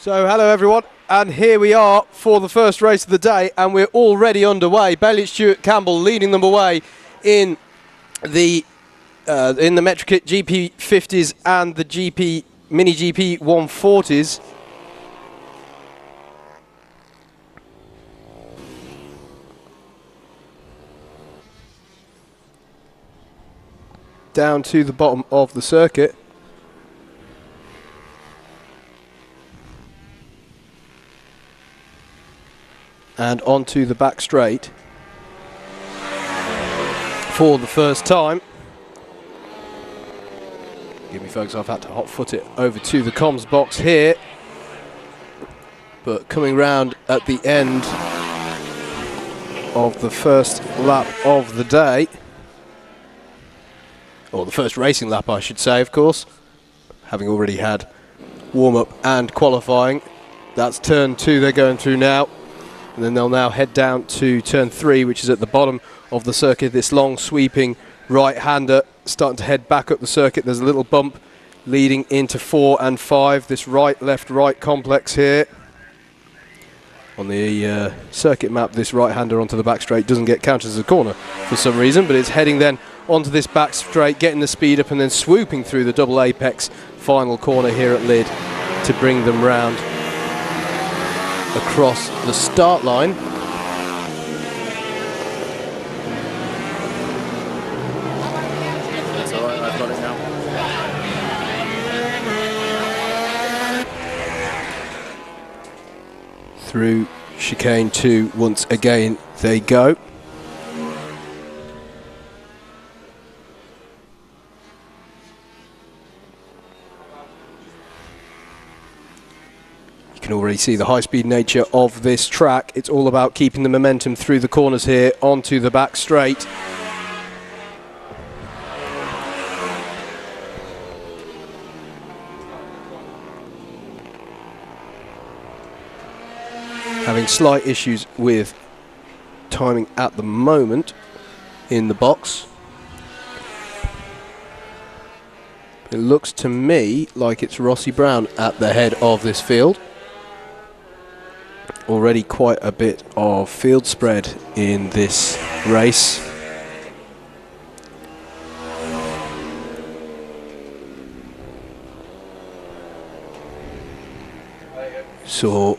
So hello everyone, and here we are for the first race of the day, and we're already underway. Bailey Stewart Campbell leading them away in the Metrokit GP50s and the GP Mini GP 140s. Down to the bottom of the circuit. And onto the back straight for the first time. Give me folks, I've had to hot foot it over to the comms box here. But coming round at the end of the first lap of the day, or the first racing lap I should say, of course, having already had warm-up and qualifying. That's turn 2 they're going through now. And then they'll now head down to turn 3, which is at the bottom of the circuit. This long sweeping right-hander starting to head back up the circuit. There's a little bump leading into 4 and 5. This right, left, right complex here. On the circuit map, this right-hander onto the back straight doesn't get counted as a corner for some reason, but it's heading then onto this back straight, getting the speed up and then swooping through the double apex final corner here at Lydd to bring them round across the start line. That's all right, I've got it now. Through chicane 2 once again they go. You can already see the high-speed nature of this track. It's all about keeping the momentum through the corners here onto the back straight. Having slight issues with timing at the moment in the box. It looks to me like it's Rossi Brown at the head of this field. Already quite a bit of field spread in this race. Saw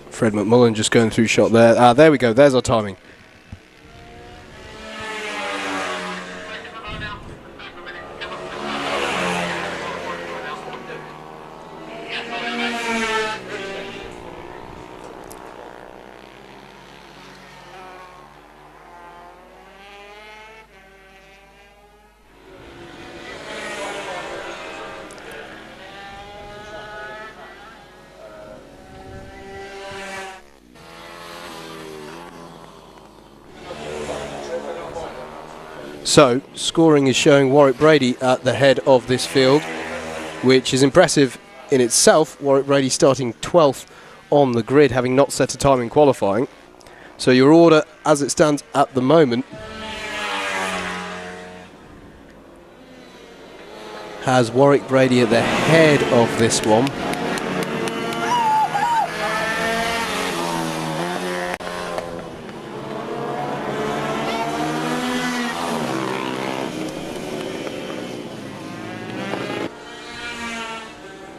Fred McMullen just going through shot there. There we go, there's our timing. So, scoring is showing Warwick Brady at the head of this field, which is impressive in itself. Warwick Brady starting 12th on the grid, having not set a time in qualifying. So your order, as it stands at the moment, has Warwick Brady at the head of this one.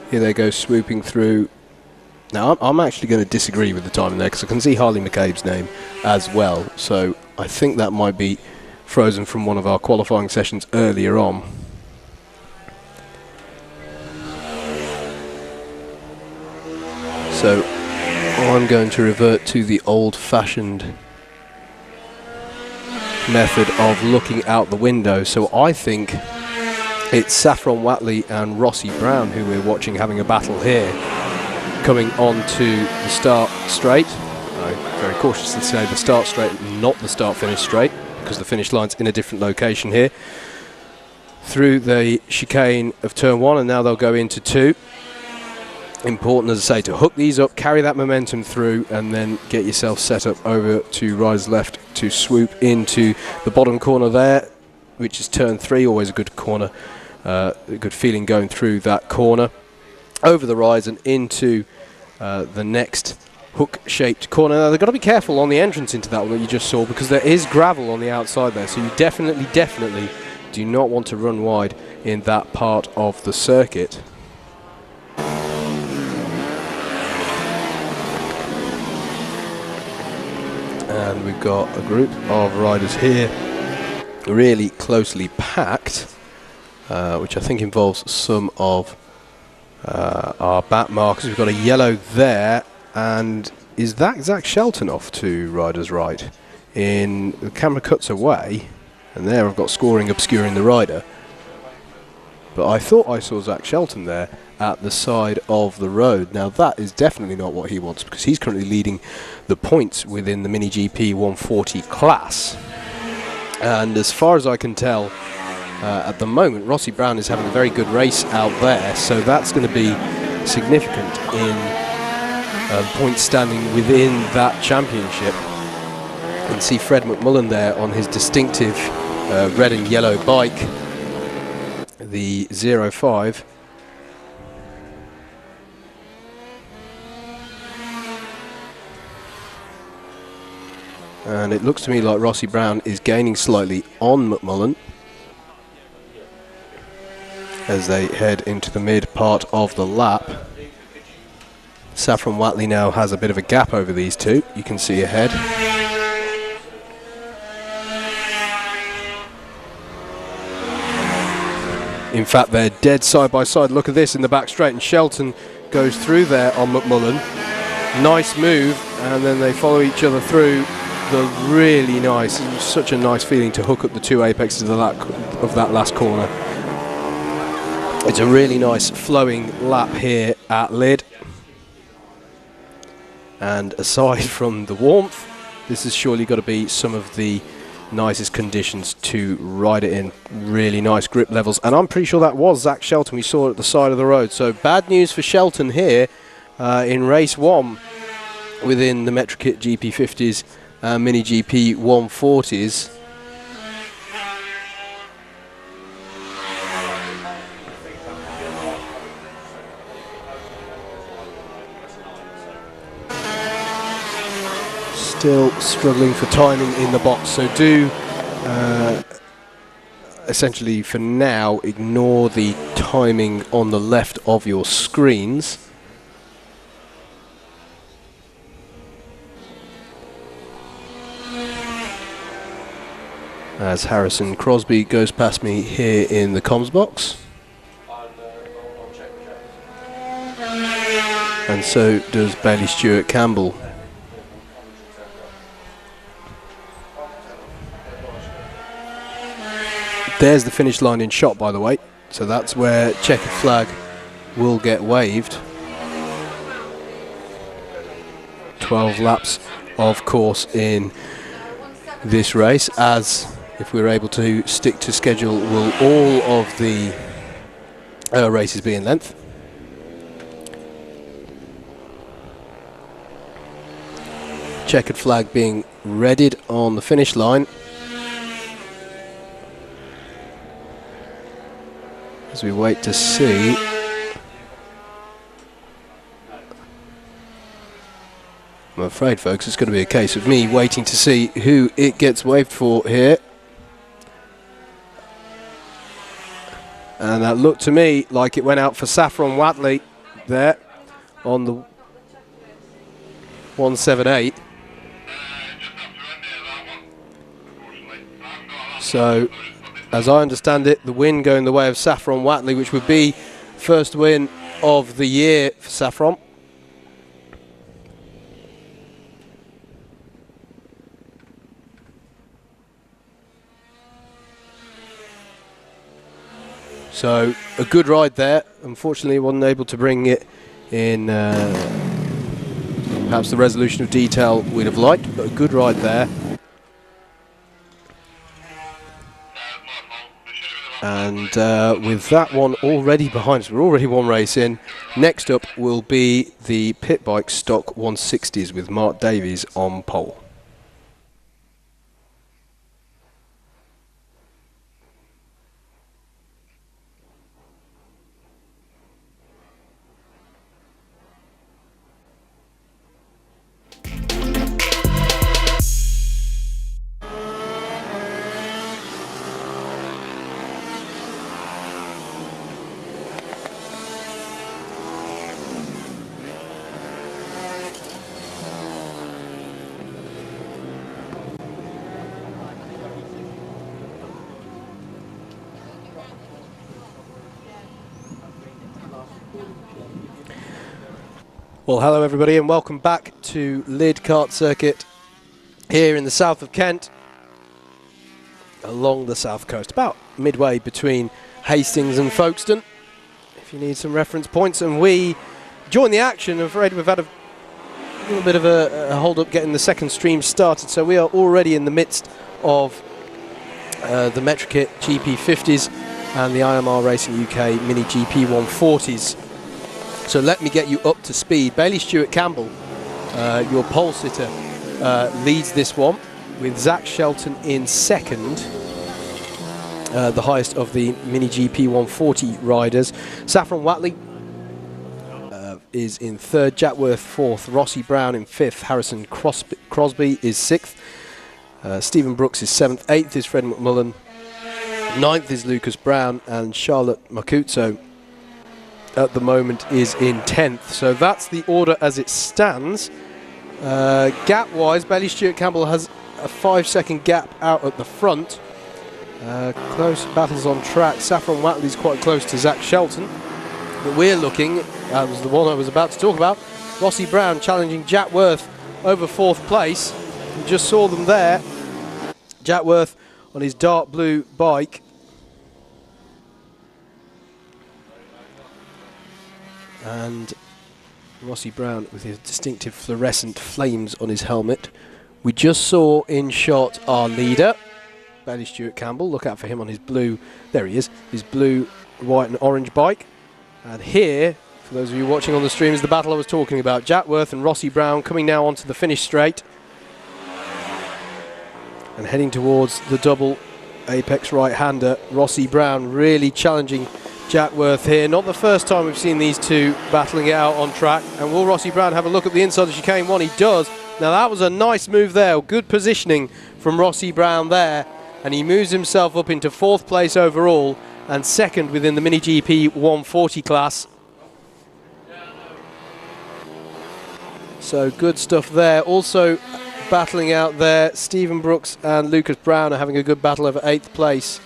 Here they go, swooping through. Now, I'm actually going to disagree with the timing there because I can see Harley McCabe's name as well. So I think that might be frozen from one of our qualifying sessions earlier on. So I'm going to revert to the old-fashioned method of looking out the window. So I think it's Saffron Watley and Rossi Brown who we're watching having a battle here, coming on to the start straight. I very cautiously say the start straight, not the start-finish straight, because the finish line's in a different location here. Through the chicane of turn 1, and now they'll go into 2. Important, as I say, to hook these up, carry that momentum through, and then get yourself set up over to rise left to swoop into the bottom corner there, which is turn 3, always a good corner. A good feeling going through that corner, over the rise and into the next hook-shaped corner. Now, they've got to be careful on the entrance into that one that you just saw, because there is gravel on the outside there, so you definitely do not want to run wide in that part of the circuit. And we've got a group of riders here really closely packed, which I think involves some of our back markers. We've got a yellow there, and is that Zach Shelton off to rider's right? The camera cuts away, and there I've got scoring obscuring the rider. But I thought I saw Zach Shelton there at the side of the road. Now that is definitely not what he wants, because he's currently leading the points within the Mini GP 140 class. And as far as I can tell, at the moment, Rossi Brown is having a very good race out there, so that's going to be significant in points standing within that championship. You can see Fred McMullen there on his distinctive red and yellow bike, the 05. And it looks to me like Rossi Brown is gaining slightly on McMullen as they head into the mid part of the lap. Saffron Watley now has a bit of a gap over these two, you can see ahead. In fact, they're dead side by side. Look at this in the back straight, and Shelton goes through there on McMullen. Nice move, and then they follow each other through the really nice, such a nice feeling to hook up the two apexes of that last corner. It's a really nice flowing lap here at Lydd. And aside from the warmth, this has surely got to be some of the nicest conditions to ride it in. Really nice grip levels, and I'm pretty sure that was Zach Shelton we saw at the side of the road. So bad news for Shelton here in race 1 within the Metrokit GP50s and Mini GP 140s. Still struggling for timing in the box, so do essentially for now ignore the timing on the left of your screens. As Harrison Crosby goes past me here in the comms box. And so does Bailey Stewart Campbell. There's the finish line in shot, by the way, so that's where checkered flag will get waved. 12 laps, of course, in this race, as if we're able to stick to schedule, will all of the races be in length. Checkered flag being readied on the finish line. As we wait to see. I'm afraid, folks, it's going to be a case of me waiting to see who it gets waved for here. And that looked to me like it went out for Saffron Watley there on the 178. So, as I understand it, the win going the way of Saffron Watley, which would be first win of the year for Saffron. So a good ride there. Unfortunately, wasn't able to bring it in perhaps the resolution of detail we'd have liked, but a good ride there. And with that one already behind us, we're already one race in. Next up will be the pit bike stock 160s with Mark Davies on pole. Well, hello everybody and welcome back to Lydd Kart Circuit here in the south of Kent, along the south coast, about midway between Hastings and Folkestone, if you need some reference points. And we join the action. I'm afraid we've had a little bit of a hold-up getting the second stream started, so we are already in the midst of the Metrokit GP50s and the IMR Racing UK Mini GP 140s. So let me get you up to speed. Bailey Stewart Campbell, your pole sitter, leads this one with Zach Shelton in second, the highest of the Mini GP 140 riders. Saffron Watley is in third, Jack Worth fourth, Rossi Brown in fifth, Harrison Crosby is sixth, Stephen Brooks is seventh, eighth is Fred McMullen, ninth is Lucas Brown, and Charlotte Makutso at the moment is in 10th. So that's the order as it stands. Gap wise, Bailey Stewart Campbell has a 5-second gap out at the front. Close battles on track. Saffron Watley's quite close to Zach Shelton, but we're looking, that was the one I was about to talk about, Rossi Brown challenging Jack Worth over fourth place. You just saw them there. Jack Worth on his dark blue bike, and Rossi Brown with his distinctive fluorescent flames on his helmet. We just saw in shot our leader, Bailey Stewart Campbell. Look out for him on his blue, there he is, his blue, white and orange bike. And here, for those of you watching on the stream, is the battle I was talking about. Jack Worth and Rossi Brown coming now onto the finish straight and heading towards the double apex right-hander. Rossi Brown really challenging Jack Worth here. Not the first time we've seen these two battling it out on track. And will Rossi Brown have a look at the inside of chicane one? He does. Now that was a nice move there. Good positioning from Rossi Brown there. And he moves himself up into fourth place overall and second within the Mini GP 140 class. So good stuff there. Also battling out there, Stephen Brooks and Lucas Brown are having a good battle over 8th place.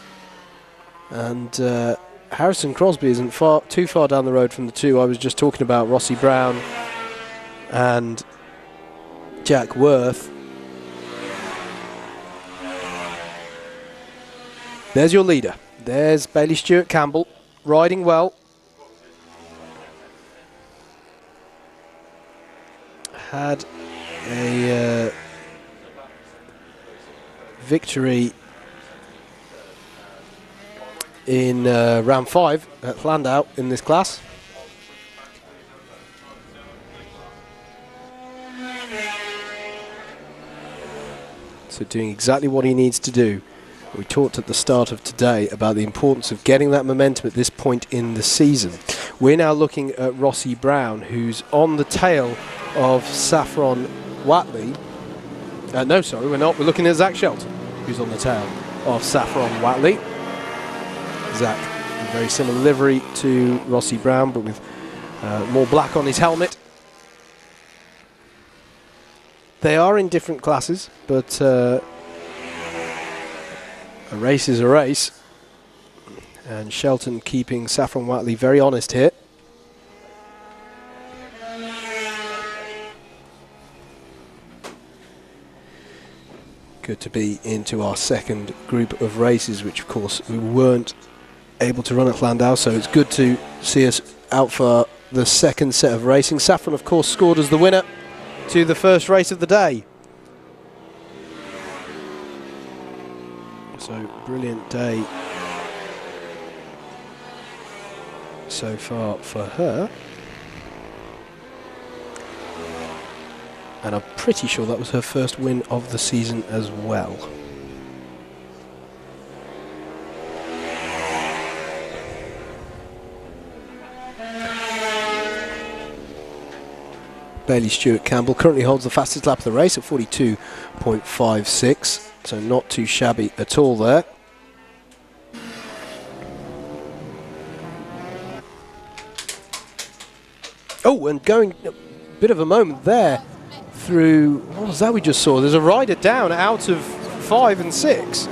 And Harrison Crosby isn't too far down the road from the two I was just talking about, Rossi Brown and Jack Worth. There's your leader. There's Bailey Stewart Campbell, riding well. Had a victory in round 5 at Landau in this class. So doing exactly what he needs to do. We talked at the start of today about the importance of getting that momentum at this point in the season. We're now looking at Rossi Brown, who's on the tail of Saffron Watley. No, sorry, we're not. We're looking at Zach Shelton, who's on the tail of Saffron Watley. Zach, a very similar livery to Rossi Brown, but with more black on his helmet. They are in different classes, but a race is a race. And Shelton keeping Saffron Watley very honest here. Good to be into our second group of races, which of course we weren't able to run at Landau, so it's good to see us out for the second set of racing. Saffron of course scored as the winner to the first race of the day. So brilliant day so far for her. And I'm pretty sure that was her first win of the season as well. Bailey Stewart Campbell currently holds the fastest lap of the race at 42.56, so not too shabby at all there. Oh, and going a bit of a moment there through, what was that we just saw? There's a rider down out of 5 and 6.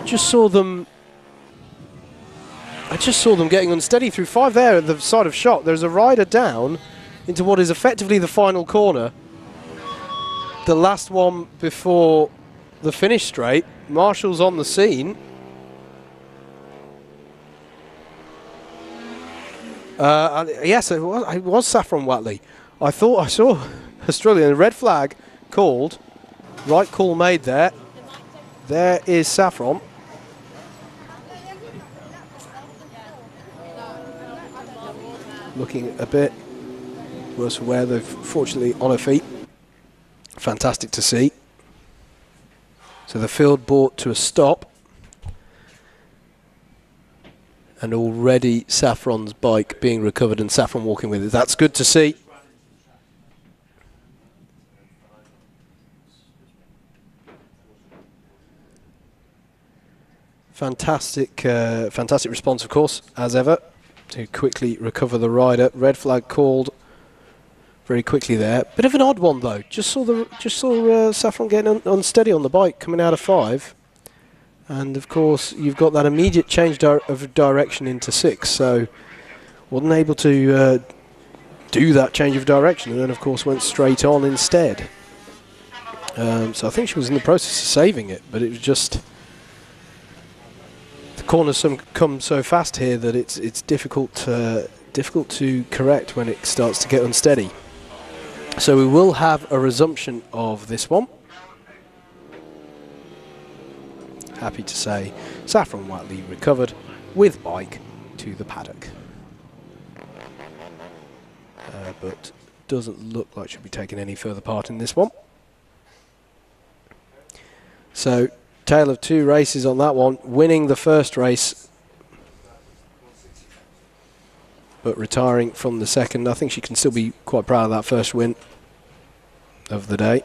Just saw them, I just saw them getting unsteady through 5 there at the side of shot. There's a rider down into what is effectively the final corner. The last one before the finish straight. Marshall's on the scene. Yes, it was Saffron Watley. I thought I saw Australian red flag called. Right call made there. There is Saffron. Looking a bit worse for wear, though fortunately on her feet. Fantastic to see. So the field brought to a stop. And already Saffron's bike being recovered and Saffron walking with it. That's good to see. Fantastic response, of course, as ever, to quickly recover the rider. Red flag called very quickly there. Bit of an odd one though. Just saw Saffron getting unsteady on the bike coming out of 5. And of course, you've got that immediate change of direction into 6, so wasn't able to do that change of direction, and then of course went straight on instead. So I think she was in the process of saving it, but it was just the corners come so fast here that it's difficult to correct when it starts to get unsteady. So we will have a resumption of this one. Happy to say Saffron Watley recovered with bike to the paddock. But doesn't look like she'll be taking any further part in this one. So, tale of 2 races on that one. Winning the first race, but retiring from the second. I think she can still be quite proud of that first win of the day.